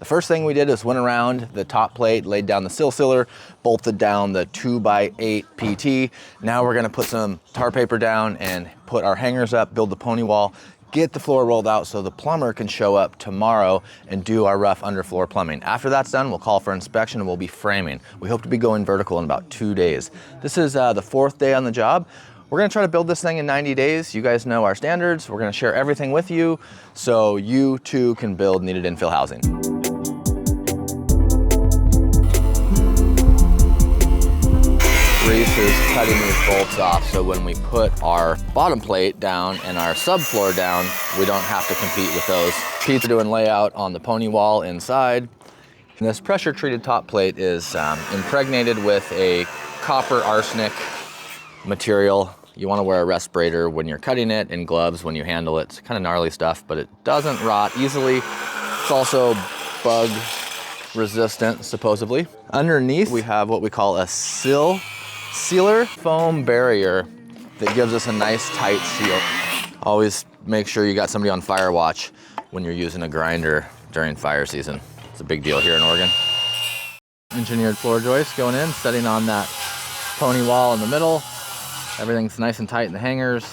First thing we did is went around the top plate, laid down the sill sealer, bolted down the 2x8 PT. Now we're gonna put some tar paper down and put our hangers up, build the pony wall, get the floor rolled out so the plumber can show up tomorrow and do our rough underfloor plumbing. After that's done, we'll call for inspection and we'll be framing. We hope to be going vertical in about 2 days. This is the 4th day on the job. We're gonna try to build this thing in 90 days. You guys know our standards. We're gonna share everything with you so you too can build needed infill housing. Reese is cutting these bolts off so when we put our bottom plate down and our subfloor down, we don't have to compete with those. Pete's doing layout on the pony wall inside. And this pressure treated top plate is impregnated with a copper arsenic material. You want to wear a respirator when you're cutting it and gloves when you handle it. It's kind of gnarly stuff, but it doesn't rot easily. It's also bug resistant, supposedly. Underneath, we have what we call a sill sealer foam barrier that gives us a nice tight seal. Always make sure you got somebody on fire watch when you're using a grinder during fire season. It's a big deal here in Oregon. Engineered floor joist going in, setting on that pony wall in the middle. Everything's nice and tight in the hangers.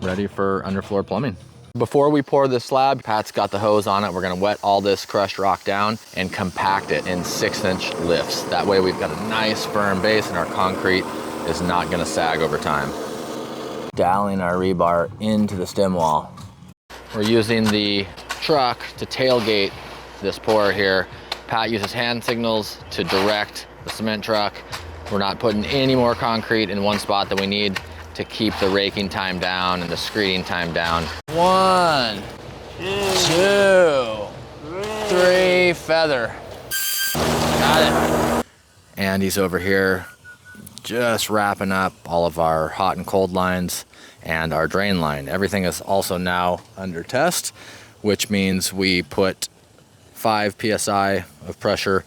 Ready for underfloor plumbing. Before we pour this slab, Pat's got the hose on it. We're gonna wet all this crushed rock down and compact it in 6-inch lifts. That way we've got a nice firm base and our concrete is not gonna sag over time. Dialing our rebar into the stem wall. We're using the truck to tailgate this pour here. Pat uses hand signals to direct the cement truck. We're not putting any more concrete in one spot than we need to keep the raking time down and the screeding time down. 1, 2, 3, feather. Got it. Andy's over here just wrapping up all of our hot and cold lines and our drain line. Everything is also now under test, which means we put 5 PSI of pressure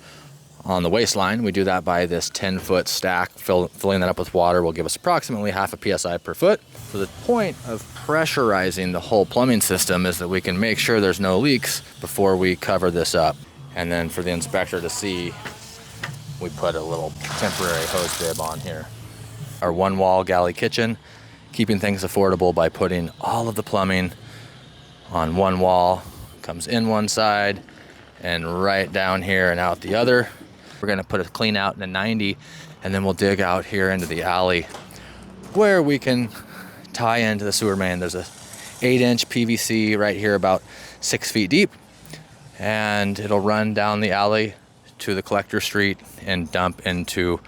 on the waistline. We do that by this 10-foot stack. Filling that up with water will give us approximately half a PSI per foot. So the point of pressurizing the whole plumbing system is that we can make sure there's no leaks before we cover this up. And then for the inspector to see, we put a little temporary hose bib on here. Our one-wall galley kitchen, keeping things affordable by putting all of the plumbing on one wall. Comes in one side and right down here and out the other. We're gonna put a clean out in a 90 and then we'll dig out here into the alley where we can tie into the sewer main. There's a 8-inch PVC right here about 6 feet deep and it'll run down the alley to the collector street and dump into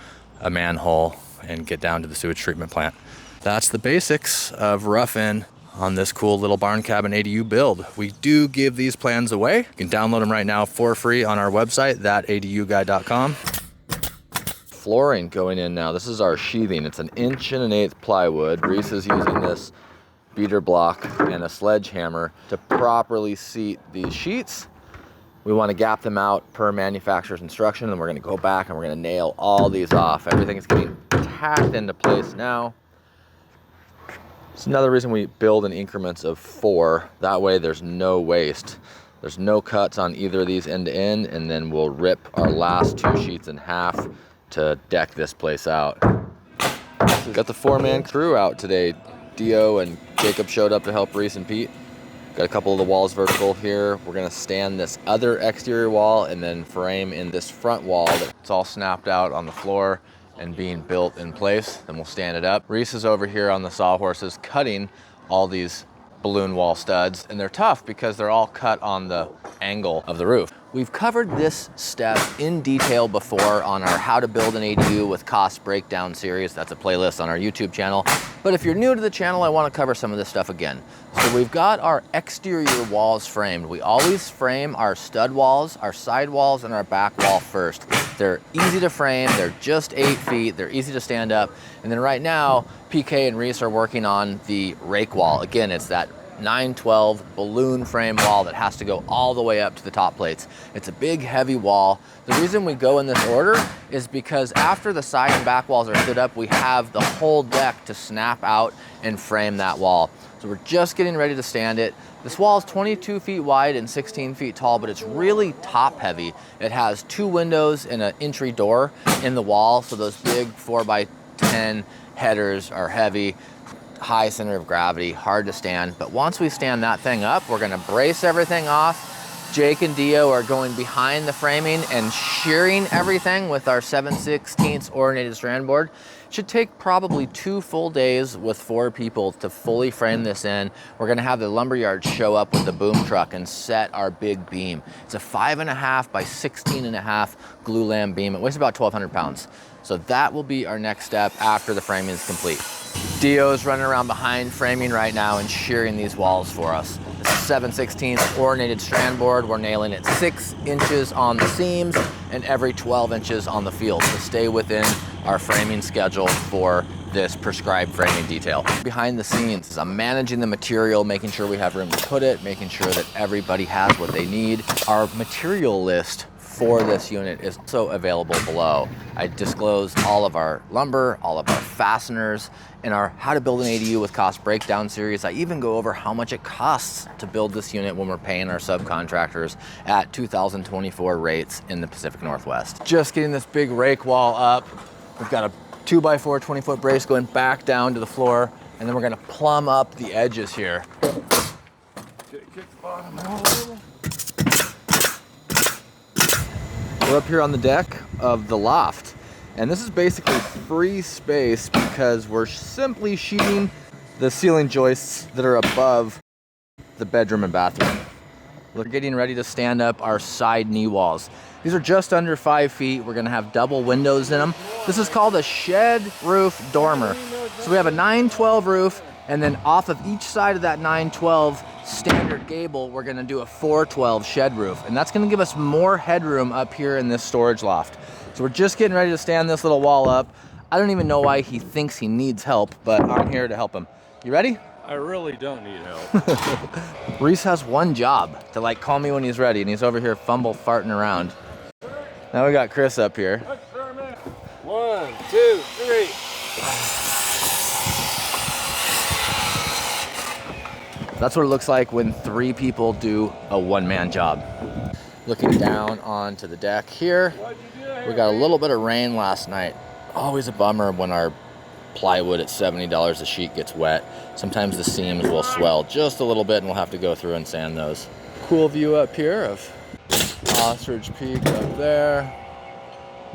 a manhole and get down to the sewage treatment plant. That's the basics of roughing on this cool little barn cabin ADU build. We do give these plans away. You can download them right now for free on our website, thataduguy.com. Flooring going in now. This is our sheathing. It's 1 1/8" plywood. Reese is using this beater block and a sledgehammer to properly seat these sheets. We want to gap them out per manufacturer's instruction, and we're going to go back and we're going to nail all these off. Everything is getting tacked into place now. It's another reason we build in increments of 4. That way there's no waste. There's no cuts on either of these end to end, and then we'll rip our last 2 sheets in half to deck this place out. Got the 4-man crew out today. Dio and Jacob showed up to help Reese and Pete. Got a couple of the walls vertical here. We're gonna stand this other exterior wall and then frame in this front wall. It's all snapped out on the floor and being built in place. Then we'll stand it up. Reese is over here on the sawhorses cutting all these balloon wall studs, and they're tough because they're all cut on the angle of the roof. We've covered this step in detail before on our How to Build an ADU with Cost Breakdown series. That's a playlist on our YouTube channel. But if you're new to the channel, I want to cover some of this stuff again. So we've got our exterior walls framed. We always frame our stud walls, our side walls, and our back wall first. They're easy to frame, they're just 8 feet, they're easy to stand up. And then right now, PK and Reese are working on the rake wall. Again, it's that 912 balloon frame wall that has to go all the way up to the top plates. It's a big, heavy wall. The reason we go in this order is because after the side and back walls are stood up, we have the whole deck to snap out and frame that wall. So we're just getting ready to stand it. This wall is 22 feet wide and 16 feet tall, but it's really top heavy. It has 2 windows and an entry door in the wall. So those big 4x10 headers are heavy, high center of gravity, hard to stand. But once we stand that thing up, we're gonna brace everything off. Jake and Dio are going behind the framing and shearing everything with our 7/16 ordinated strand board. Should take probably 2 full days with 4 people to fully frame this in. We're gonna have the lumberyard show up with the boom truck and set our big beam. It's a 5.5 by 16.5 glue lam beam. It weighs about 1,200 pounds. So that will be our next step after the framing is complete. Dio's running around behind framing right now and shearing these walls for us. It's a 7/16 ordinated strand board. We're nailing it 6 inches on the seams and every 12 inches on the field to stay within our framing schedule for this prescribed framing detail. Behind the scenes, I'm managing the material, making sure we have room to put it, making sure that everybody has what they need. Our material list for this unit is also available below. I disclose all of our lumber, all of our fasteners, in our How to Build an ADU with Cost Breakdown series. I even go over how much it costs to build this unit when we're paying our subcontractors at 2024 rates in the Pacific Northwest. Just getting this big rake wall up. We've got a 2x4 20-foot brace going back down to the floor, and then we're gonna plumb up the edges here. Kick the bottom out a little. We're up here on the deck of the loft, and this is basically free space because we're simply sheeting the ceiling joists that are above the bedroom and bathroom. We're getting ready to stand up our side knee walls. These are just under 5 feet. We're gonna have double windows in them. This is called a shed roof dormer. So we have a 912 roof, and then off of each side of that 912 standard gable, we're gonna do a 412 shed roof. And that's gonna give us more headroom up here in this storage loft. So we're just getting ready to stand this little wall up. I don't even know why he thinks he needs help, but I'm here to help him. You ready? I really don't need help. Reese has one job, to like call me when he's ready, and he's over here farting around. Now we got Chris up here. 1, 2, 3. That's what it looks like when 3 people do a one-man job. Looking down onto the deck here, we got a little bit of rain last night. Always a bummer when our plywood at $70 a sheet gets wet. Sometimes the seams will swell just a little bit and we'll have to go through and sand those. Cool view up here of Ostrich Peak up there.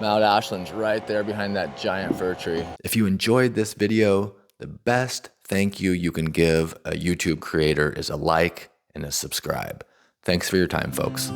Mount Ashland's right there behind that giant fir tree. If you enjoyed this video, the best thank you you can give a YouTube creator is a like and a subscribe. Thanks for your time, folks.